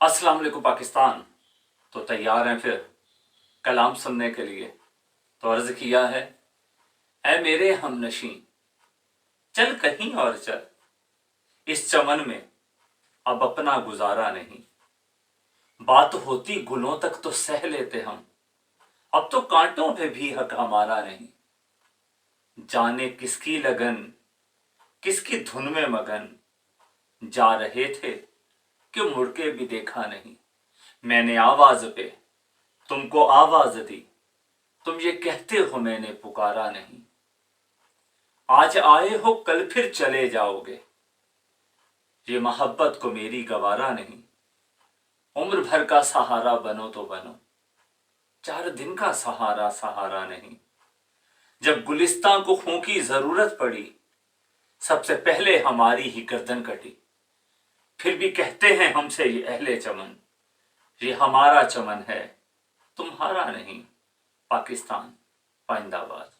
अस्सलाम वालेकुम पाकिस्तान। तो तैयार हैं फिर कलाम सुनने के लिए? तो अर्ज किया है, ऐ मेरे हमनशी चल कहीं और चल, इस चमन में अब अपना गुजारा नहीं। बात होती गुलों तक तो सह लेते हम, अब तो कांटों पे भी हक हमारा नहीं। जाने किसकी लगन किसकी धुन में मगन, जा रहे थे कि मुड़ के भी देखा नहीं। मैंने आवाज पे तुमको आवाज दी, तुम ये कहते हो मैंने पुकारा नहीं। आज आए हो कल फिर चले जाओगे, ये मोहब्बत को मेरी गवारा नहीं। उम्र भर का सहारा बनो तो बनो, 4 दिन का सहारा सहारा नहीं। जब गुलिस्तान को खून की जरूरत पड़ी, सबसे पहले हमारी ही गर्दन कटी। फिर भी कहते हैं हमसे ये अहले चमन, ये हमारा चमन है तुम्हारा नहीं। पाकिस्तान पाइंदाबाद।